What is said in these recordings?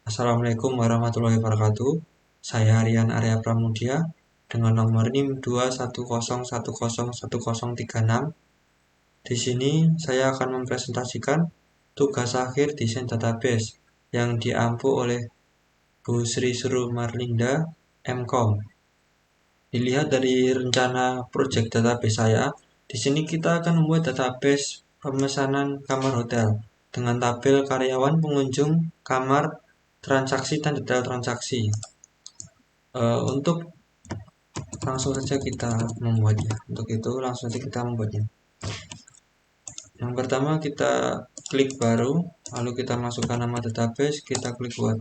Assalamualaikum warahmatullahi wabarakatuh. Saya Rian Arya Pramudia dengan nomor NIM 210101036. Di sini saya akan mempresentasikan tugas akhir desain database yang diampu oleh Bu Sri Surumarlinda, MKOM. Dilihat dari rencana proyek database saya, di sini kita akan membuat database pemesanan kamar hotel dengan tabel karyawan, pengunjung, kamar, transaksi, dan detail transaksi. Untuk langsung saja kita membuatnya. Untuk itu langsung saja kita membuatnya. Yang pertama kita klik baru, lalu kita masukkan nama database, kita klik buat.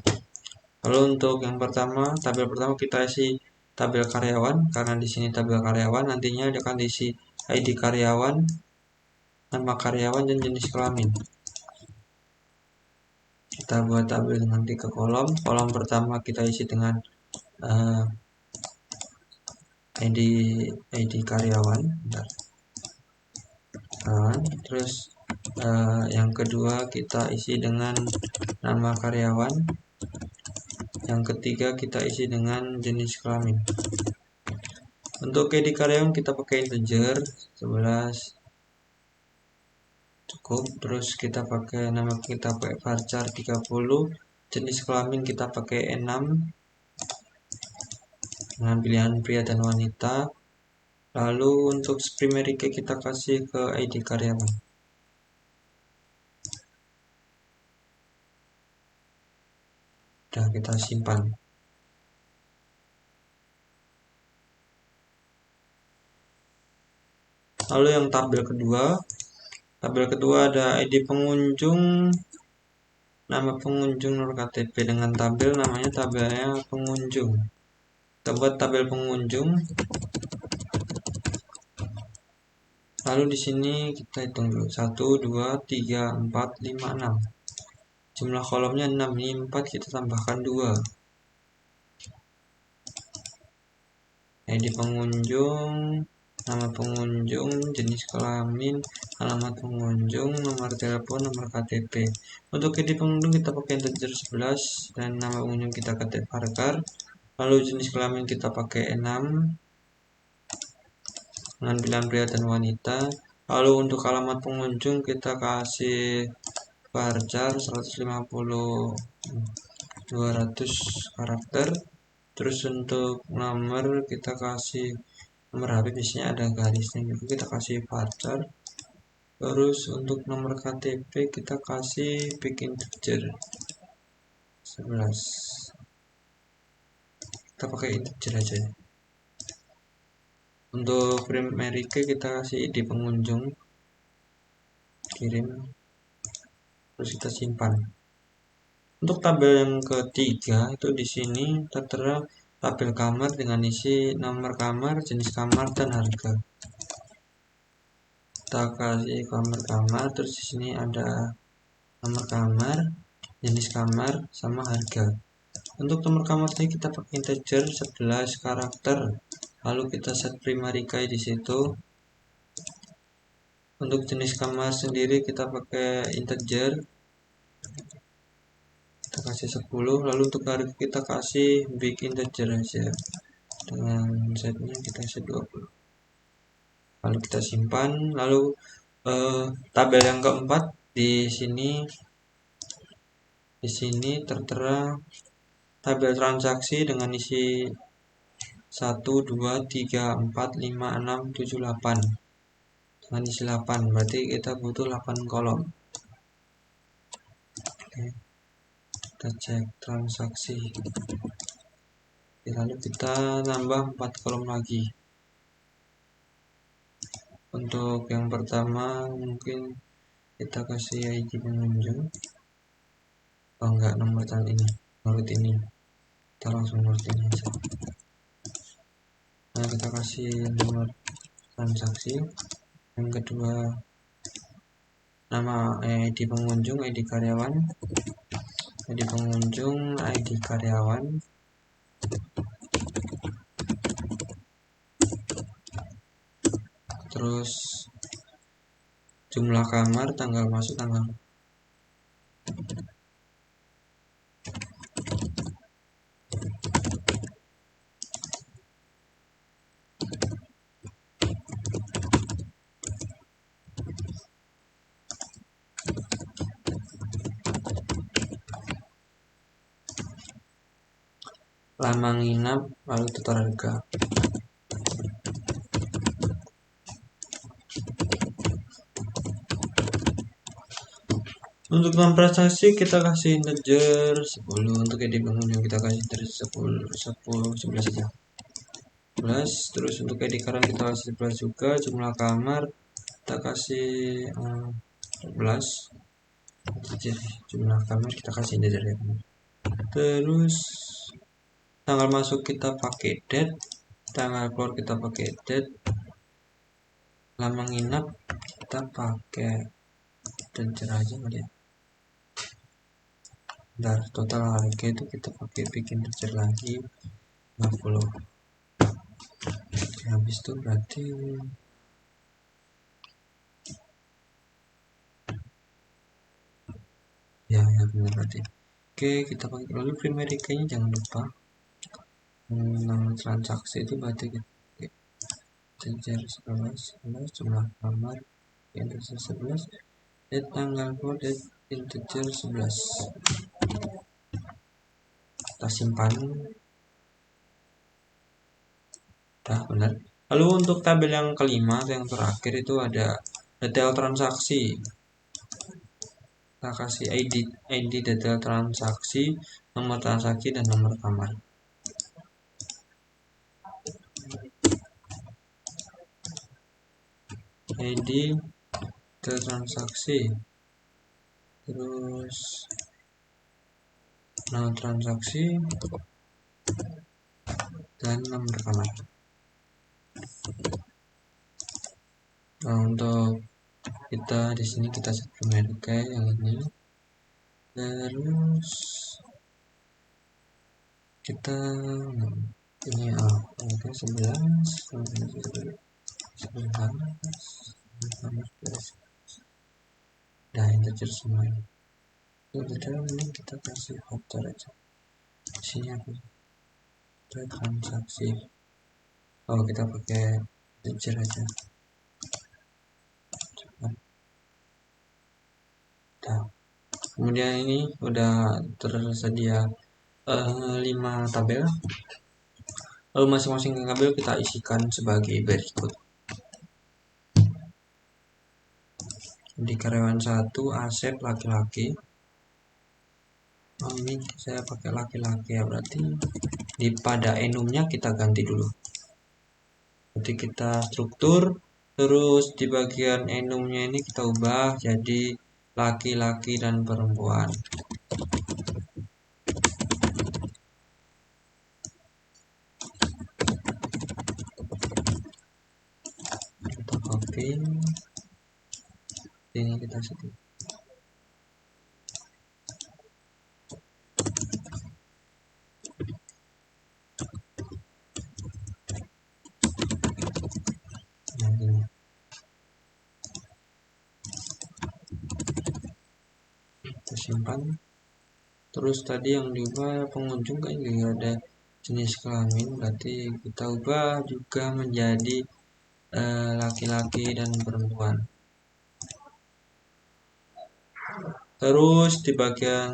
Lalu untuk yang pertama, tabel pertama kita isi tabel karyawan, karena di sini tabel karyawan nantinya akan diisi ID karyawan, nama karyawan, dan jenis kelamin. Kita buat tabel dengan 3 kolom. Kolom pertama kita isi dengan ID karyawan. Terus yang kedua kita isi dengan nama karyawan. Yang ketiga kita isi dengan jenis kelamin. Untuk ID karyawan kita pakai integer 11 cukup. Terus kita pakai nama kita pakai varchar 30. Jenis kelamin kita pakai 6 dengan pilihan pria dan wanita. Lalu untuk primary key kita kasih ke ID karyawan. Sudah kita simpan. Lalu yang tabel kedua ada ID pengunjung, nama pengunjung, nomor KTP dengan tabel namanya tabelnya pengunjung. Kita buat tabel pengunjung. Lalu di sini kita hitung dulu 1, 2, 3, 4, 5, 6. Jumlah kolomnya 6, ini 4 kita tambahkan 2. ID pengunjung, nama pengunjung, jenis kelamin, alamat pengunjung, nomor telepon, nomor KTP. Untuk ID pengunjung kita pakai integer 11 dan nama pengunjung kita ketik varchar. Lalu jenis kelamin kita pakai 6 dengan pilihan pria dan wanita. Lalu untuk alamat pengunjung kita kasih varchar 150 200 karakter. Terus untuk nomor kita kasih nomor HP, biasanya ada garisnya gitu, kita kasih varchar. Terus untuk nomor KTP kita kasih big integer 11. Kita pakai integer aja. Untuk primary key kita kasih ID pengunjung, kirim, terus kita simpan. Untuk tabel yang ketiga itu di sini tertera tabel kamar dengan isi nomor kamar, jenis kamar, dan harga. Kita kasih kamar, terus di sini ada nomor kamar, jenis kamar, sama harga. Untuk nomor kamar tadi kita pakai integer 11 karakter. Lalu kita set primary key di situ. Untuk jenis kamar sendiri kita pakai integer, kita kasih 10. Lalu untuk harga kita kasih big integer aja dengan setnya kita kasih 20. Lalu kita simpan. Lalu tabel yang keempat di sini tertera tabel transaksi dengan isi 1, 2, 3, 4, 5, 6, 7, 8 dengan isi 8, berarti kita butuh 8 kolom. Oke. Kita cek transaksi. Lalu kita tambah 4 kolom lagi. Untuk yang pertama mungkin kita kasih ID pengunjung. Enggak, nomor ini, menurut ini. Kita langsung menurut ini aja. Nah, kita kasih nomor transaksi. Yang kedua nama ID pengunjung, ID karyawan, ID pengunjung, ID karyawan. Terus jumlah kamar, tanggal masuk, tanggal lama nginap, lalu total harga. Untuk non prestasi kita kasih integer 10, untuk edi pengunjung kita kasih integer 11 saja. 11. Terus untuk edi karang kita kasih 11 juga, jumlah kamar kita kasih 11. Jumlah kamar kita kasih integer ya. Terus tanggal masuk kita pakai date, tanggal keluar kita pakai date, lama nginap kita pakai integer aja kali ya. Dan total harga itu kita pakai bikin integer lagi 50. Habis itu berarti ya benar berarti. Oke, kita pakai lalu primary key-nya jangan lupa. Nama transaksi itu berarti integer 11 jumlah kamar integer 11, date tanggal keluar date integer 11. Kita simpan. Dah benar. Lalu untuk tabel yang kelima atau yang terakhir itu ada detail transaksi. Kita kasih ID detail transaksi, nomor transaksi dan nomor kamar. ID detail transaksi, terus nama transaksi dan nomor kamar. Nah, untuk kita di sini kita set primary key yang ini. Terus kita ini 11 nah integer semuanya. Integer ini kita kasih faktor aja. Sini apa? Transaksi. Kita pakai integer aja. Nah, kemudian ini udah tersedia 5 tabel. Lalu masing-masing tabel kita isikan sebagai berikut. Di karyawan 1 Asep laki-laki. Ini saya pakai laki-laki ya, berarti pada enumnya kita ganti dulu. Jadi kita struktur, terus di bagian enumnya ini kita ubah jadi laki-laki dan perempuan. Kita copy, ini kita setting. Kita simpan. Terus tadi yang diubah pengunjung kan juga ada jenis kelamin, berarti kita ubah juga menjadi laki-laki dan perempuan. Terus di bagian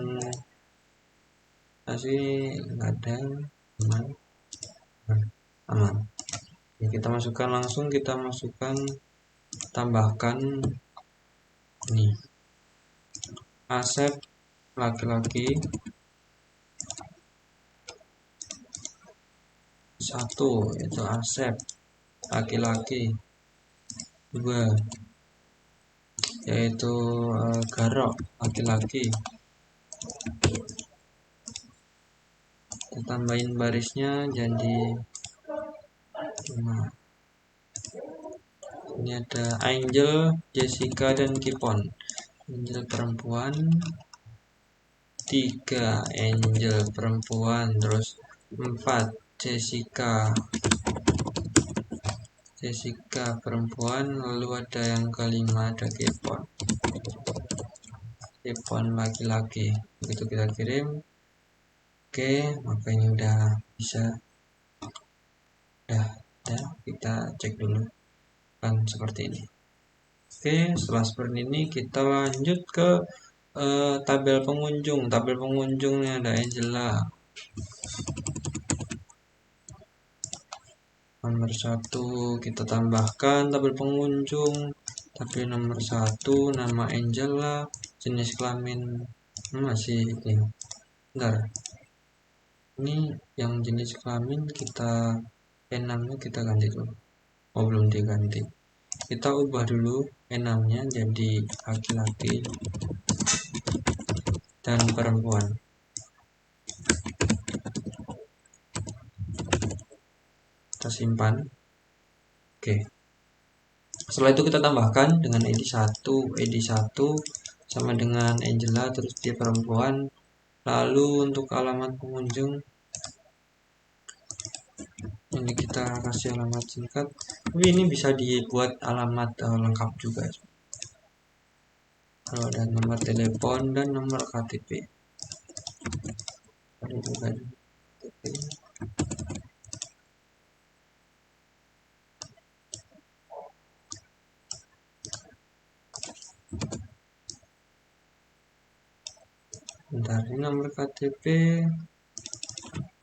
kasih ada aman. Ya, kita masukkan langsung, kita masukkan tambahkan nih Asep laki-laki 1 itu Asep laki-laki 2 yaitu Garok laki-laki. Kita tambahin barisnya jadi 5. Ini ada Angel, Jessica dan Kipon. Angel perempuan 3 Angel perempuan, terus 4 Jessica perempuan, lalu ada yang kelima ada Kipon laki-laki. Begitu kita kirim. Oke, makanya udah bisa. Udah, kita cek dulu kan seperti ini. Oke, setelah seperti ini kita lanjut ke tabel pengunjung. Tabel pengunjungnya ada Angela. Nomor 1 kita tambahkan tabel pengunjung. Tabel nomor 1 nama Angela, jenis kelamin masih ini. Bentar. Ini yang jenis kelamin kita enamnya kita ganti dulu. Oh, belum diganti. Kita ubah dulu enamnya jadi laki-laki dan perempuan. Kita simpan. Oke. Setelah itu kita tambahkan dengan ID1 sama dengan Angela, terus dia perempuan. Lalu untuk alamat pengunjung ini kita kasih alamat singkat, tapi ini bisa dibuat alamat lengkap juga. Kalau ada nomor telepon dan nomor KTP. Ada juga KTP. Bentar, ini nomor KTP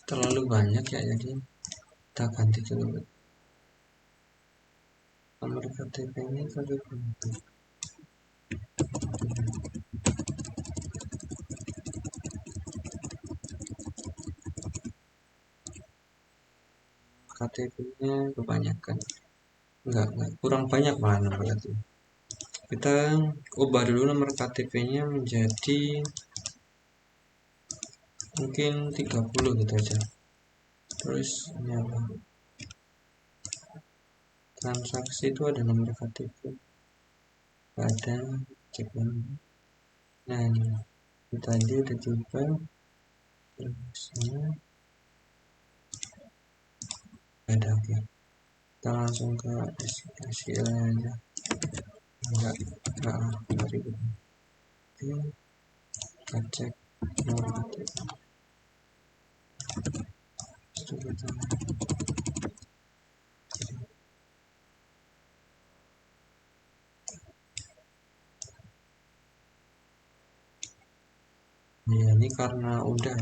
terlalu banyak ya, jadi kita ganti dulu. Nomor KTP ini terlalu banyak. KTP-nya kebanyakan. Enggak, kurang banyak malah nomor KTP. Kita ubah dulu nomor KTP-nya menjadi mungkin 30 gitu aja. Terus ini apa? Transaksi itu ada nomor KTP. Ada cek ini. Nah, ini tadi udah coba. Terusnya ada, oke. Kita langsung ke SQL aja. Enggak ribet. Oke, kita cek nomor KTP. Ya, ini karena udah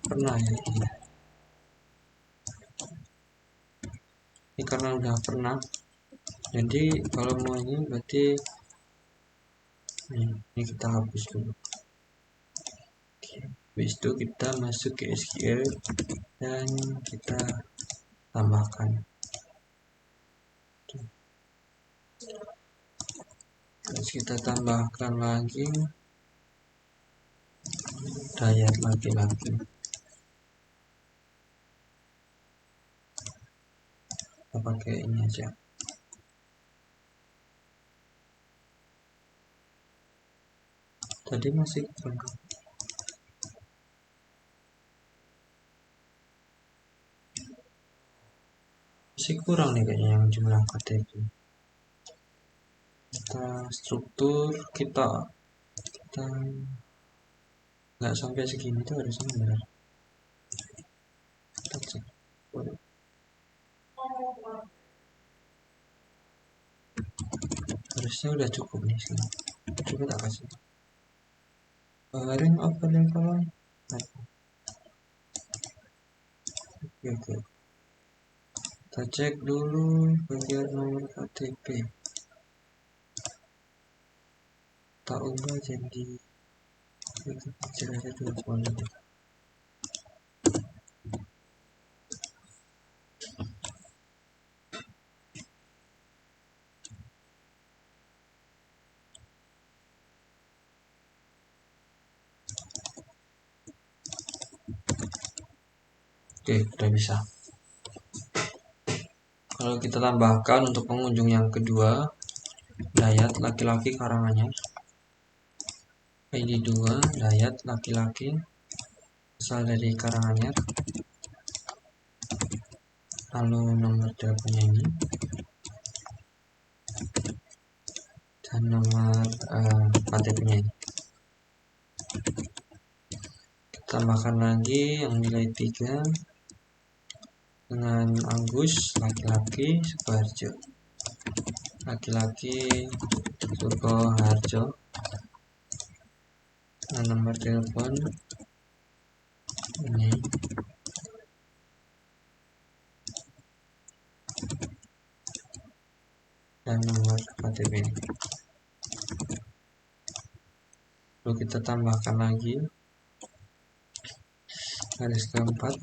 pernah ya. Ini karena udah pernah. Jadi kalau mau ini berarti ini kita hapus dulu. Habis itu kita masuk ke SQL dan kita tambahkan. Terus kita tambahkan lagi Dayat laki-laki. Kita pakai ini aja. Tadi masih kurang. Masih kurang nih kayaknya yang jumlah KTP. Kita struktur kita nggak sampai segini tuh harusnya benar. Kita cek. Harusnya udah cukup nih sih. Coba tak kasih. Ring overlay column. Oke. Kita cek dulu bagian nomor KTP. Tak ubah jadi kita kecil aja dulu boleh. Oke, udah bisa. Kalau kita tambahkan untuk pengunjung yang kedua, Dayat laki-laki Karanganyar. ID 2 Dayat laki-laki asal dari Karanganyar. Lalu nomor teleponnya ini dan nomor KTP-nya ini. Kita tambahkan lagi yang nilai 3 dengan Agus laki-laki Sukoharjo, laki-laki Sukoharjo, dan nomor telepon ini. KTP ini. Lalu kita tambahkan lagi garis keempat,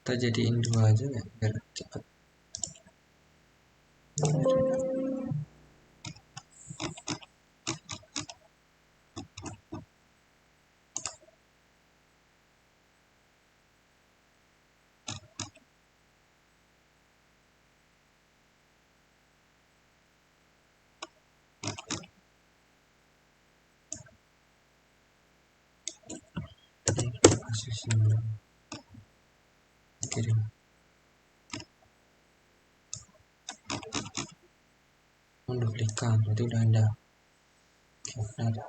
kita jadiin 2 aja ya biar cepat. Kasih sini, kirim. Menduplikan, berarti udah ada. Oke, udah ada.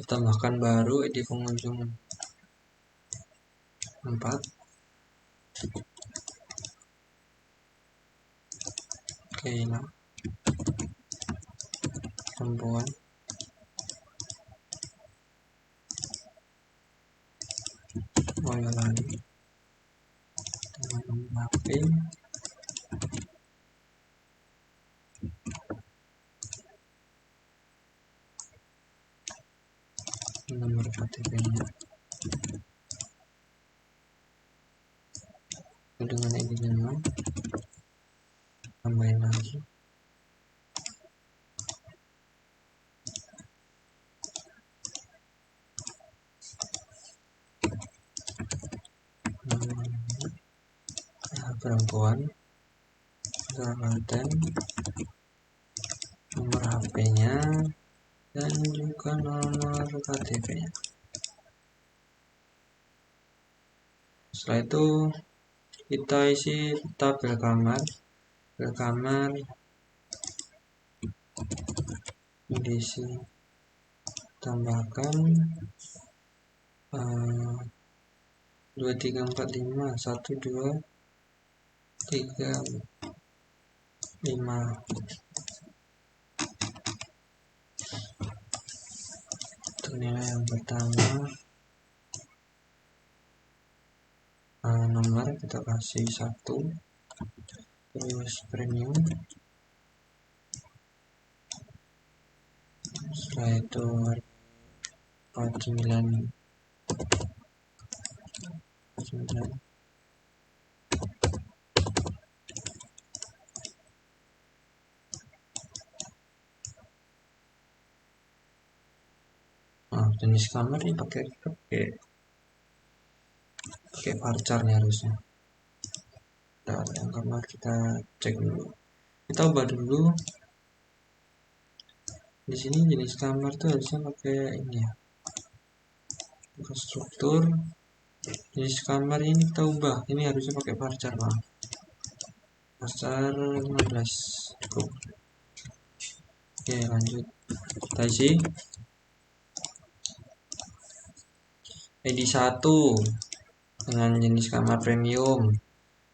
Tambahkan baru di pengunjung 4. Oke, nah perempuan lagi dengan HP nomor KTP-nya dengan ID-nya, tambahin lagi perempuan, Kabupaten, nomor HP-nya, dan juga nomor KTP-nya. Setelah itu kita isi tabel kamar, diisi, tambahkan 2 3 4 5 1 2 3 5. Untuk nilai yang pertama, nomor kita kasih 1, terus premium, setelah itu 49. Jenis kamar ini pakai varchar nih harusnya. Nah, yang kamar kita cek dulu, kita ubah dulu. Di sini jenis kamar tuh harusnya pakai ini ya, struktur. Jenis kamar ini kita ubah, ini harusnya pakai varchar bang. Varchar 15 cukup. Oke, lanjut kita isi ID 1 dengan jenis kamar premium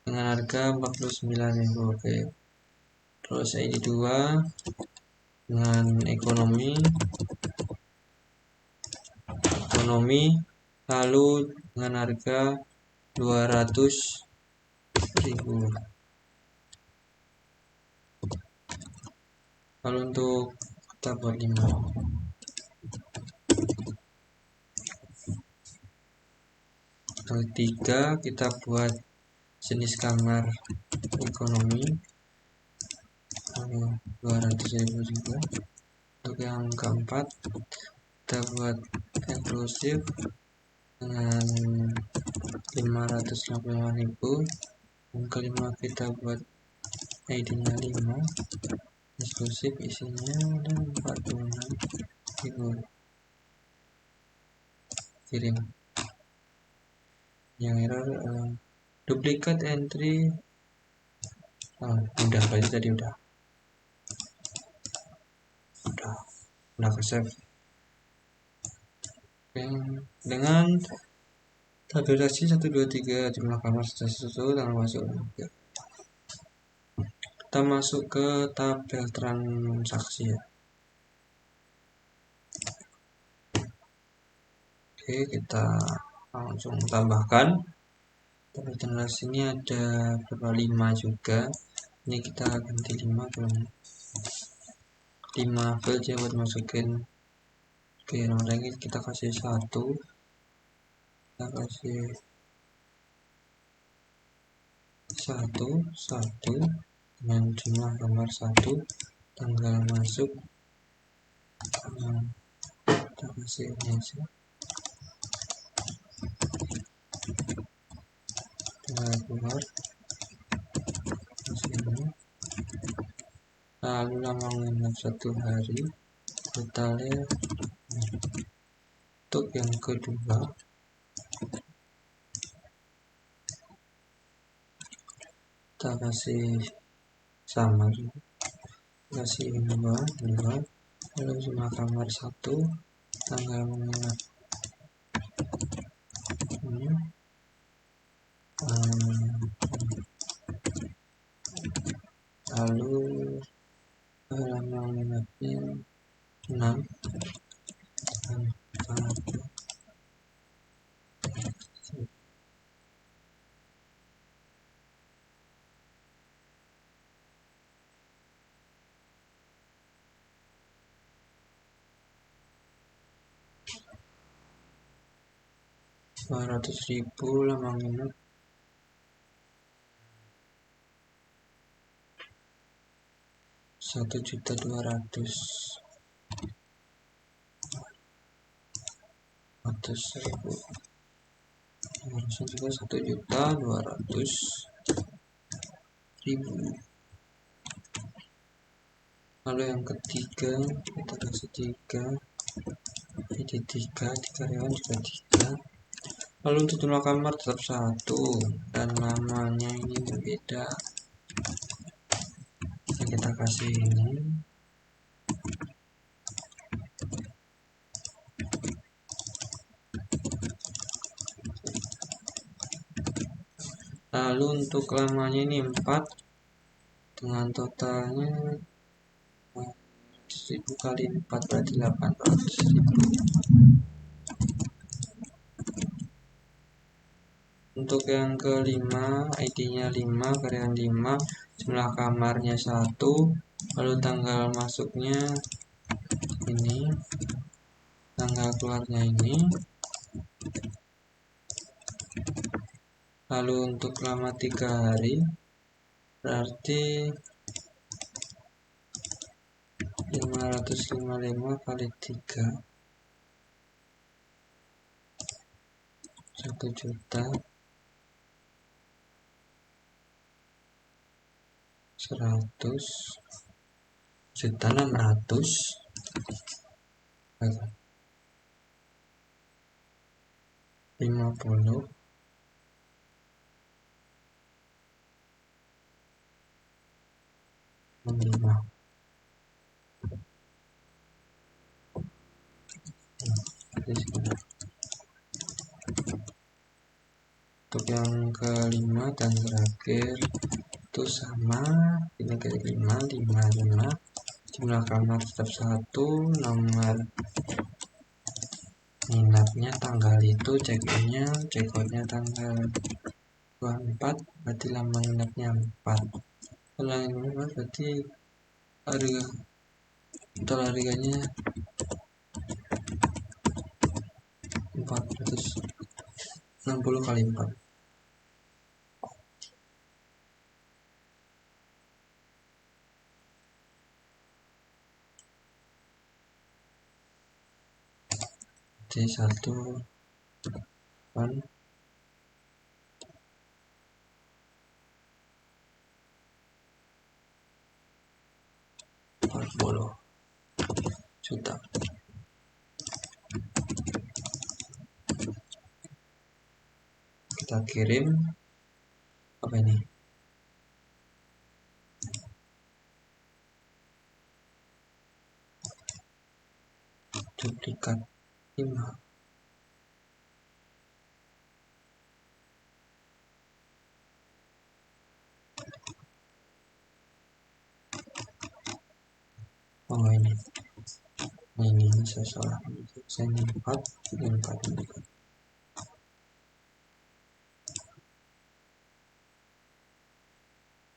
dengan harga 49.000. Oke, terus ID 2 dengan ekonomi lalu dengan harga 200.000. Lalu untuk kita buat 5. Lalu 3 kita buat jenis kamar ekonomi 200.000 juga. Untuk yang keempat kita buat eksklusif dengan 585.000. Yang kelima kita buat ID nya 5, eksklusif isinya ada 46.000. Kirim. Yang error duplikat entry. Udah berarti tadi udah ke save. Dengan tabulasi 1 2 3 jumlah kamar sudah sesuai tanggal masuk. Kita masuk ke tabel transaksi ya. Oke, kita langsung tambahkan. Terus sini ada berapa 5 juga. Ini kita ganti 5 belum 5 aja buat masukin. Oke, nomor lagi kita kasih 1. Kita kasih 1 dengan jumlah gambar 1, tanggal masuk kita kasih ini aja, tanggal keluar ini. Lalu lama menginap 1 hari, totalnya. Untuk yang kedua kita kasih sama, kasih 2, lalu jumlah kamar 1, tanggal menginap ini, lalu lama menginapnya 6, 200.000 lama menginap 1.200.000. Harusnya juga 1.200.000. Lalu yang ketiga kita kasih 3, jadi 3 karyawan juga 3. Lalu untuk jumlah kamar tetap 1 dan namanya ini berbeda. Nah, kita kasih ini. Lalu untuk lamanya ini 4 dengan totalnya 1.000 kali 4 berarti 800.000. Untuk yang kelima, ID-nya 5, karyawan 5, jumlah kamarnya 1, lalu tanggal masuknya ini, tanggal keluarnya ini. Lalu untuk lama 3 hari berarti 555 kali 3, 1.100.000. Juta 600 50 5. Untuk yang kelima dan terakhir itu sama, ini ke 5, jumlah kamar tetap 1, nomor minatnya tanggal itu, check-innya, check-outnya tanggal 24, berarti lama minatnya 4. Kalau yang 4 berarti harganya 460 kali 4. Jadi 1 40 juta. Kita kirim apa ini? Duplikat 5. Oh ini saya salah. Saya 4 4.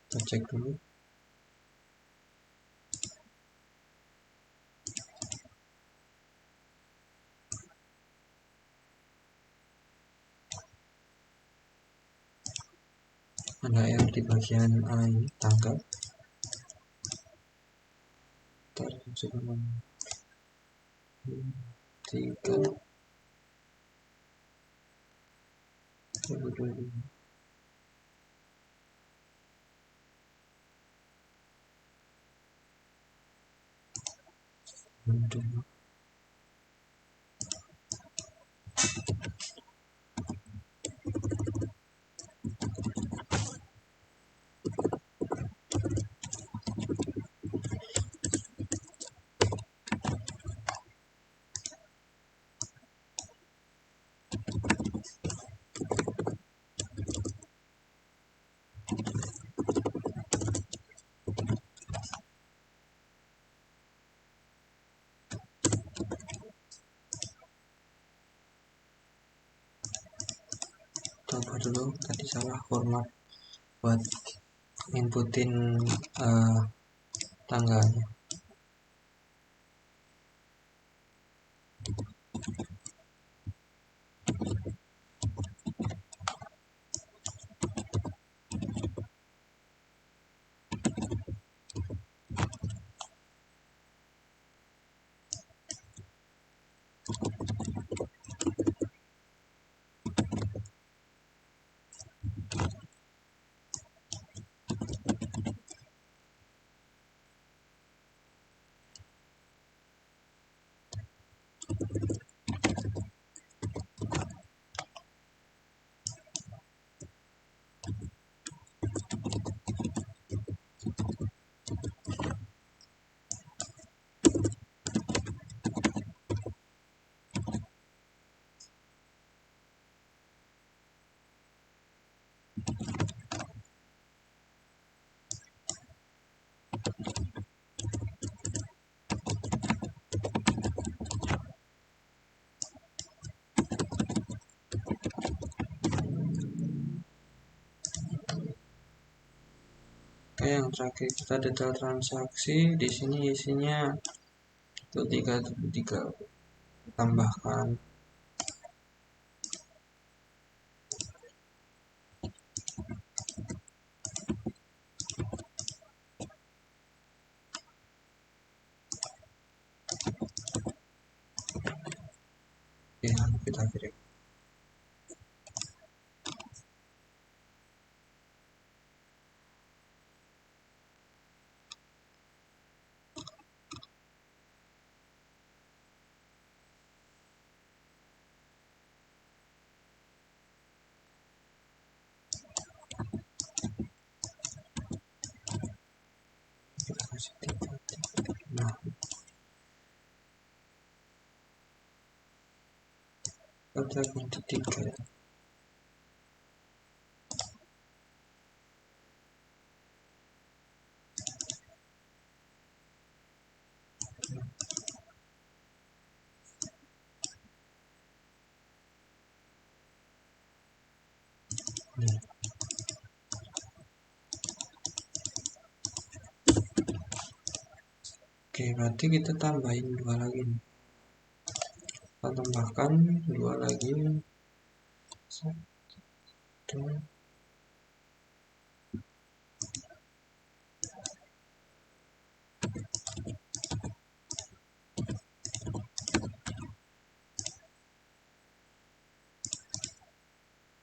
Kita cek dulu. Ada error di bagian A ini, tanggal. Ntar coba 3 2022. Coba dulu, tadi salah format buat inputin tanggalnya. Oke, yang terakhir kita detail transaksi. Di sini isinya 3 tambahkan. Oke, kita kirim. Kita kasih 3. Nah, kita ganti 3 ya. Oke, berarti kita tambahin 2 lagi nih. Kita tambahkan 2 lagi. 1.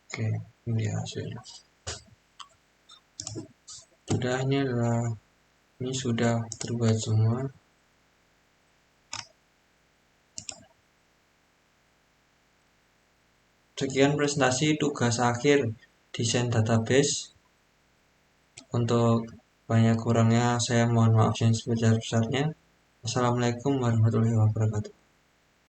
Oke, ini hasilnya. Ini sudah terbuat semua. Sekian presentasi tugas akhir desain database. Untuk banyak kurangnya saya mohon maaf yang sebesar-besarnya. Assalamualaikum warahmatullahi wabarakatuh.